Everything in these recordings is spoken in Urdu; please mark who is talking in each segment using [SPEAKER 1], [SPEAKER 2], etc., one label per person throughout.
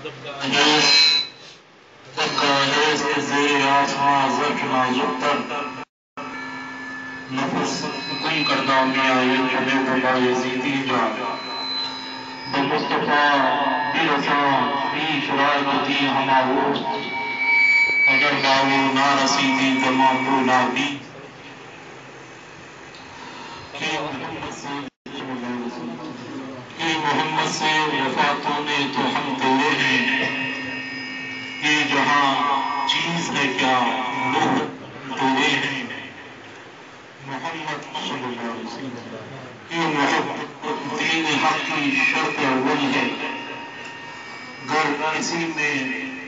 [SPEAKER 1] ادب کا انگیز کے زیر آسمان زرف نازک تر نفس گم کردہ میاں یہ جمعے کو بایزیدی جا بمصطفیٰ برسان ریش رائے کتی ہماروز اگر باو نہ رسیدی زمان بو نابی کہ محمد سے وفاتوں نے تو ہم توڑے ہیں یہ جہاں چیز ہے کیا لوگ توڑے ہیں محمد صلی اللہ علیہ وسلم یہ محبت دین حق کی شرط اول ہے گر کسی میں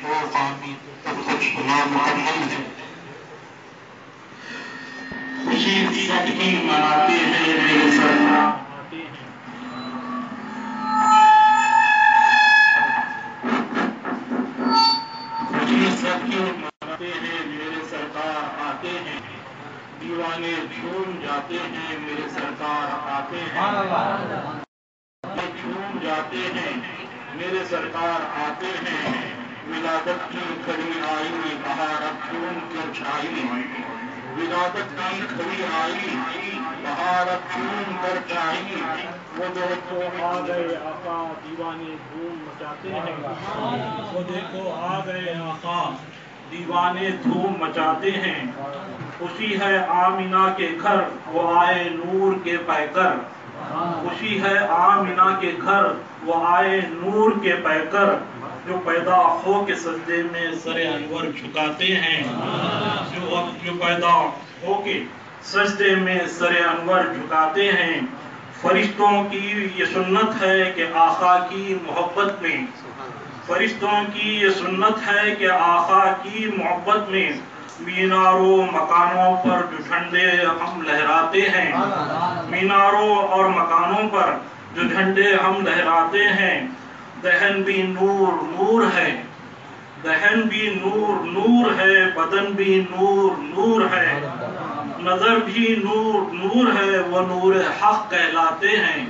[SPEAKER 1] وہ خامی تب کچھ نامکمل ہے خوشی سب کی مناتے ہیں میرے سرکار سب کی مناتے ہیں میرے سرکار آتے ہیں دیوانے جھوم جاتے ہیں میرے سرکار آتے ہیں جھوم جاتے ہیں میرے سرکار آتے ہیں ولادت کی کھڑی آئی بہار اب جھوم کر چھائی ولادت کی کھڑی آئی بہار اب جھوم کر چھائی وہ دیکھو آ گئے آقا دیوانے دھوم مچاتے ہیں وہ دیکھو آ گئے آقا دیوانے دھوم مچاتے ہیں خوشی ہے آمینہ کے گھر وہ آئے نور کے پیکر خوشی ہے آمینہ کے گھر وہ آئے نور کے پیکر جو پیدا ہو کے سجدے میں سر انور جھکاتے ہیں جو پیدا ہو کے سجدے میں سر انور جھکاتے ہیں فرشتوں کی یہ سنت ہے کہ آقا کی محبت میں فرشتوں کی یہ سنت ہے کہ آقا کی محبت میں میناروں مکانوں پر جو جھنڈے ہم لہراتے ہیں میناروں اور مکانوں پر جو جھنڈے ہم لہراتے ہیں دہن بھی نور نور ہے دہن بھی نور نور ہے بدن بھی نور نور ہے نظر بھی نور نور ہے وہ نور حق کہلاتے ہیں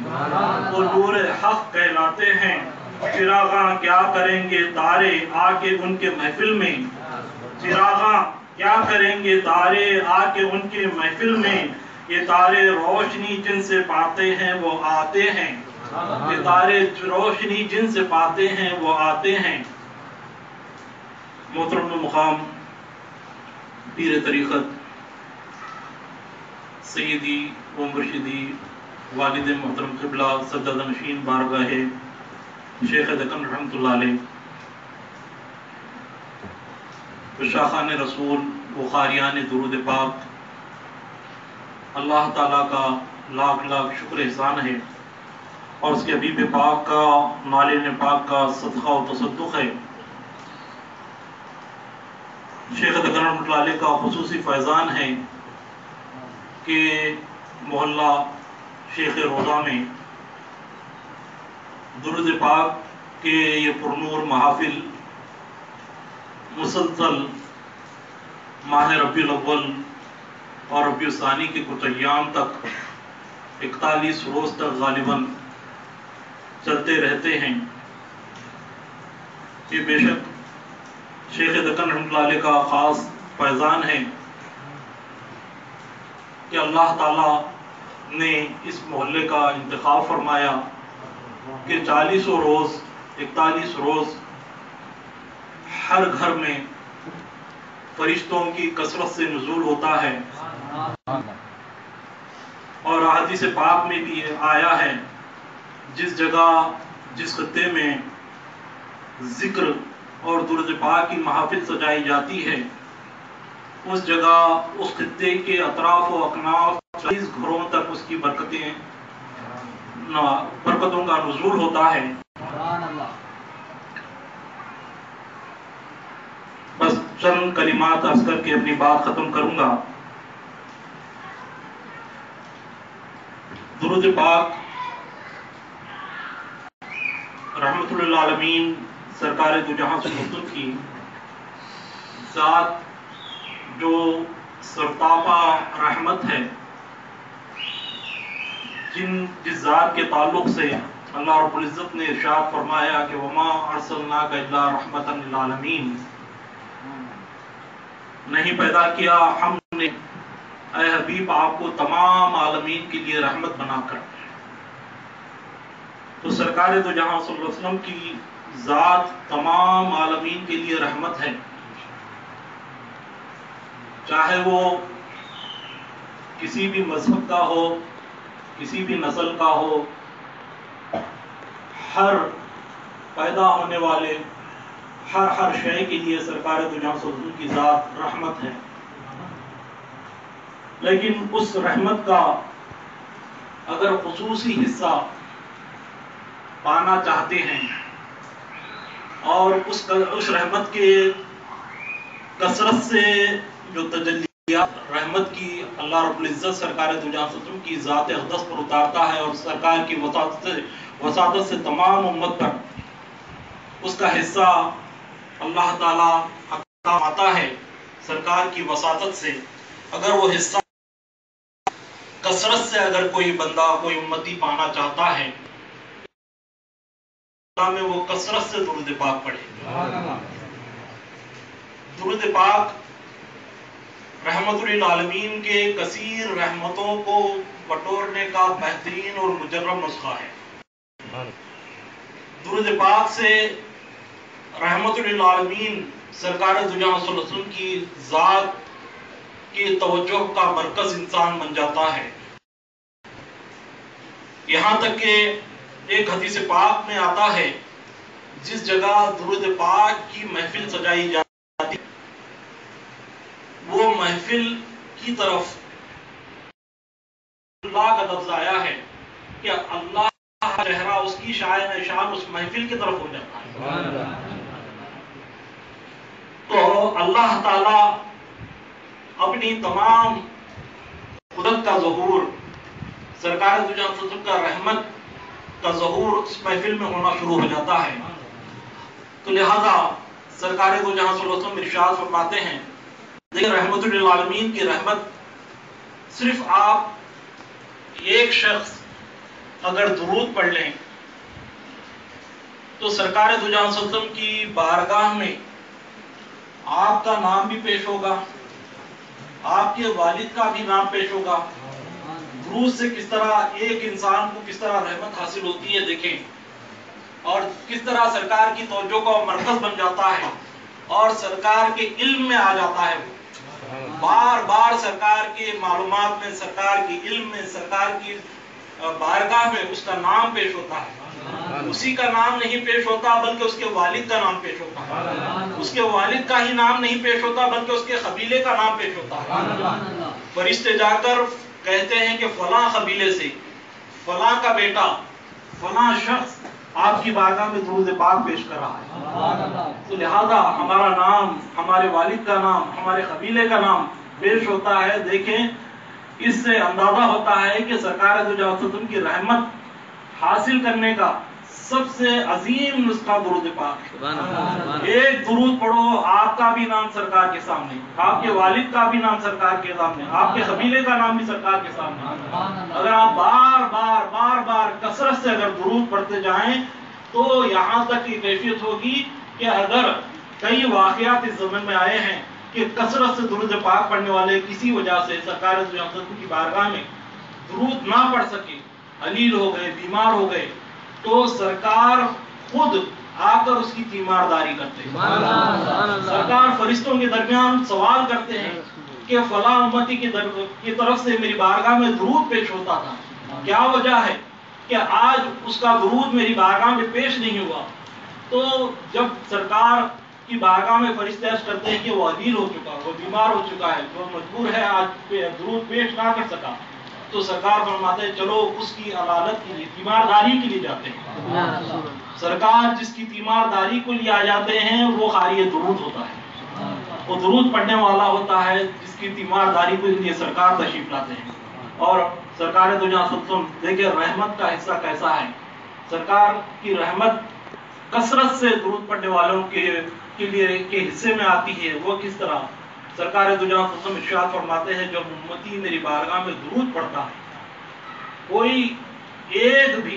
[SPEAKER 1] وہ نور حق کہلاتے ہیں چراغاں کیا کریں گے تارے آ کے ان کے محفل میں چراغاں کیا کریں گے تارے آ کے ان کے محفل میں یہ تارے روشنی جن سے پاتے ہیں وہ آتے ہیں یہ تارے روشنی جن سے پاتے ہیں وہ آتے ہیں محترم مقام پیر طریقت سیدی و مرشدی والد محترم قبلہ سجادہ نشین بارگاہ شیخ دکن رحمت اللہ علیہ شاخان رسول بخاریان درود پاک اللہ تعالیٰ کا لاکھ لاکھ شکر احسان ہے اور اس کے حبیب پاک کا نالین پاک کا صدقہ و تصدق ہے شیخ دکن رحمت اللہ علیہ کا خصوصی فیضان ہے کہ محلہ شیخ روضہ میں درود پاک کے یہ پرنور محافل مسلسل ماہ ربیع الاول اور ربیع الثانی کے کچھ ایام تک 41 روز تک غالباً چلتے رہتے ہیں یہ بے شک شیخ دکن رحمت اللہ علیہ کا خاص فیضان ہے کہ اللہ تعالیٰ نے اس محلے کا انتخاب فرمایا کہ 40 روز 41 روز ہر گھر میں فرشتوں کی کثرت سے نزول ہوتا ہے اور احادیث پاک میں بھی آیا ہے جس جگہ جس خطے میں ذکر اور درود پاک کی محافل سجائی جاتی ہے اس جگہ اس خطے کے اطراف و اکناف 40 گھروں تک اس کی برکتوں کا نزول ہوتا ہے بس چند کلمات عرض کر کے اپنی بات ختم کروں گا درود پاک رحمت للعالمین سرکار دو جہاں سے مطلب کی ذات جو سرتاپا رحمت ہے جس ذات کے تعلق سے
[SPEAKER 2] اللہ رب العزت نے ارشاد فرمایا کہ وما ارسلناک الا رحمتا للعالمین، نہیں پیدا کیا ہم نے اے حبیب آپ کو تمام عالمین کے لیے رحمت بنا کر۔ تو سرکار دو جہاں صلی اللہ علیہ وسلم کی ذات تمام عالمین کے لیے رحمت ہے، چاہے وہ کسی بھی مذہب کا ہو، کسی بھی نسل کا ہو، ہر پیدا ہونے والے ہر شے کے لیے سرکار دو جہاں صلی اللہ علیہ وسلم کی ذات رحمت ہے۔ لیکن اس رحمت کا اگر خصوصی حصہ پانا چاہتے ہیں اور اس رحمت کے کثرت سے جو تجلیات رحمت کی اللہ رب العزت سرکار دو جہاں صلی اللہ علیہ وسلم کی ذات اقدس پر اتارتا ہے اور سرکار کی وساطت سے تمام امت پر اس کا حصہ اللہ تعالی عطا آتا ہے سرکار کی وساطت سے، اگر وہ حصہ کثرت سے اگر کوئی بندہ کوئی امتی پانا چاہتا ہے میں وہ کثرت سے درود پاک پڑھے۔ درود پاک رحمت للعالمین کے کثیر رحمتوں کو بٹورنے کا بہترین اور مجرب نسخہ ہے۔ درود پاک سے رحمت للعالمین سرکار دو جہاں صلی اللہ علیہ وسلم کی ذات کی توجہ کا مرکز انسان بن جاتا ہے، یہاں تک کہ ایک حدیث پاک میں آتا ہے جس جگہ درود پاک کی محفل سجائی جاتی وہ محفل کی طرف اللہ کا لفظ آیا ہے کہ اللہ کا چہرہ اس کی شان اس محفل کی طرف ہو جاتا ہے۔ تو اللہ تعالی اپنی تمام قدرت کا ظہور سرکار دو جہاں صلی اللہ علیہ وسلم کا رحمت کا ظہور اس محفل میں ہونا شروع ہو جاتا ہے۔ تو لہذا سرکار دو جہاں صلی اللہ علیہ وسلم ارشاد فرماتے ہیں، دیکھیں رحمت للعالمین کی رحمت صرف آپ ایک شخص اگر درود پڑھ لیں تو سرکار دو جہاں صلی اللہ علیہ وسلم کی بارگاہ میں آپ کا نام بھی پیش ہوگا، آپ کے والد کا بھی نام پیش ہوگا۔ درود سے کس طرح ایک انسان کو کس طرح رحمت حاصل ہوتی ہے دیکھیں، اور کس طرح سرکار کی توجہ کا مرکز بن جاتا ہے اور سرکار کے علم میں آ جاتا ہے، بار بار سرکار کے معلومات میں، سرکار کے علم میں، سرکار کی بارگاہ میں اس کا نام پیش ہوتا ہے۔ اسی کا نام نہیں پیش ہوتا بلکہ اس کے والد کا نام پیش ہوتا ہے، اس کے والد کا ہی نام نہیں پیش ہوتا بلکہ اس کے قبیلے کا نام پیش ہوتا ہے۔ فرشتے جا کر کہتے ہیں کہ فلاں قبیلے سے فلاں کا بیٹا فلاں شخص آپ کی بارگاہ میں درود پاک پیش کر رہا ہے، تو لہذا ہمارا نام، ہمارے والد کا نام، ہمارے قبیلے کا نام پیش ہوتا ہے۔ دیکھیں اس سے اندازہ ہوتا ہے کہ سرکار دو جہاں صلی اللہ علیہ وسلم کی رحمت حاصل کرنے کا سب سے عظیم نسخہ درود پاک ہے۔ ایک درود پڑھو، آپ کا بھی نام سرکار کے سامنے، آپ کے والد کا بھی نام سرکار کے سامنے، آپ کے قبیلے کا نام بھی سرکار کے سامنے۔ اگر آپ بار بار بار بار کثرت سے اگر درود پڑھتے جائیں تو یہاں تک یہ کیفیت ہوگی کہ اگر کئی واقعات اس زمن میں آئے ہیں کہ کثرت سے درود پاک پڑھنے والے کسی وجہ سے سرکار دو جہاں صلی اللہ علیہ وسلم کی بارگاہ میں درود نہ پڑھ سکے، علیل ہو گئے، بیمار ہو گئے، تو سرکار خود آ کر اس کی تیمارداری کرتے ہیں۔ سرکار فرشتوں کے درمیان سوال کرتے ہیں کہ فلاں امتی کی طرف سے میری بارگاہ میں درود پیش ہوتا تھا، کیا وجہ ہے کہ آج اس کا درود میری بارگاہ میں پیش نہیں ہوا؟ تو جب سرکار کی بارگاہ میں فرشتے عرض کرتے ہیں کہ وہ علیل ہو چکا، وہ بیمار ہو چکا ہے، وہ مجبور ہے آج درود پیش نہ کر سکا، تو سرکار فرماتے ہیں چلو اس کی عدالت کے لیے، تیمارداری کے لیے جاتے ہیں۔ سرکار جس کی تیمارداری کو لیے آ جاتے ہیں وہ قاری درود ہوتا ہے، وہ درود پڑھنے والا ہوتا ہے جس کی تیمارداری کو لیے سرکار تشریف لاتے ہیں۔ اور سرکار دو جہاں صلی اللہ علیہ وسلم دیکھیں رحمت کا حصہ کیسا ہے، سرکار کی رحمت کثرت سے درود پڑھنے والوں کے لیے کے حصے میں آتی ہے۔ وہ کس طرح؟ سرکار دو جہاں صلی اللہ علیہ وسلم ارشاد فرماتے ہیں جب امتی میری بارگاہ میں درود پڑھتا ہے، کوئی ایک بھی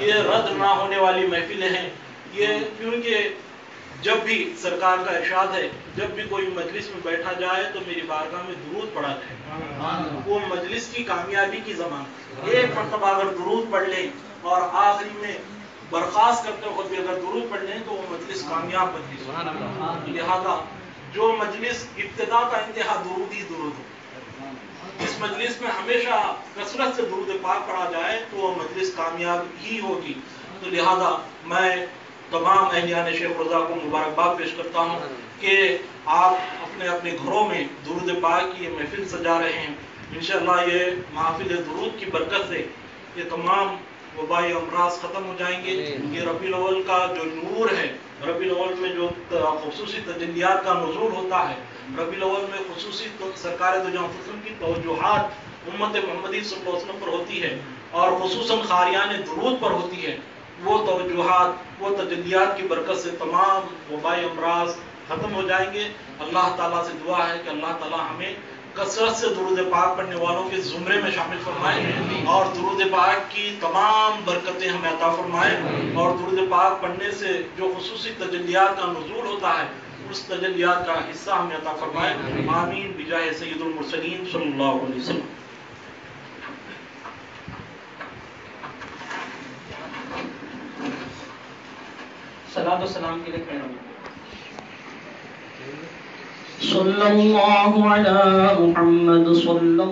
[SPEAKER 2] یہ رد نہ ہونے والی محفلیں ہیں یہ، کیونکہ جب بھی سرکار کا ارشاد ہے جب بھی کوئی مجلس میں بیٹھا جائے تو میری بارگاہ میں درود پڑھا جائے، وہ مجلس کی کامیابی کی ضمانت۔ ایک مرتبہ اگر درود پڑھ لیں اور آخری میں برخاست کرتے وقت بھی اگر درود پڑھ لیں تو وہ مجلس کامیاب مجلس ہے۔ لہذا جو مجلس ابتدا کا انتہا درود ہی درود ہو، اس مجلس میں ہمیشہ کثرت سے درود پاک پڑھا جائے تو وہ مجلس کامیاب ہی ہوگی۔ تو لہذا میں تمام اہلیان شیخ رضا کو مبارکباد پیش کرتا ہوں کہ آپ اپنے اپنے گھروں میں درود پاک کی یہ محفل سجا رہے ہیں۔ انشاءاللہ یہ محفل درود کی برکت سے یہ تمام وبائی امراض ختم ہو جائیں گے۔ یہ ربیع الاول کا جو نور ہے، ربیع الاول میں جو خصوصی تجلیات کا نزول ہوتا ہے، ربیع الاول میں خصوصی سرکار دو جہاں وسلم کی توجہات امت محمدی صلی اللہ علیہ وسلم پر ہوتی ہے اور خصوصاً خاریان درود پر ہوتی ہے، وہ توجہات وہ تجلیات کی برکت سے تمام وبائی امراض ختم ہو جائیں گے۔ اللہ تعالیٰ سے دعا ہے کہ اللہ تعالیٰ ہمیں کثرت سے درود پاک پڑھنے والوں کے زمرے میں شامل فرمائے اور درود پاک کی تمام برکتیں ہمیں عطا فرمائے، اور درود پاک پڑھنے سے جو خصوصی تجلیات کا نزول ہوتا ہے اس تجلیات کا حصہ ہمیں عطا فرمائے۔ آمین بجاہ سید المرسلین صلی اللہ علیہ وسلم۔
[SPEAKER 3] صلاۃ و سلام کے لیے کھڑے ہوں۔ صلی اللہ علی محمد صلی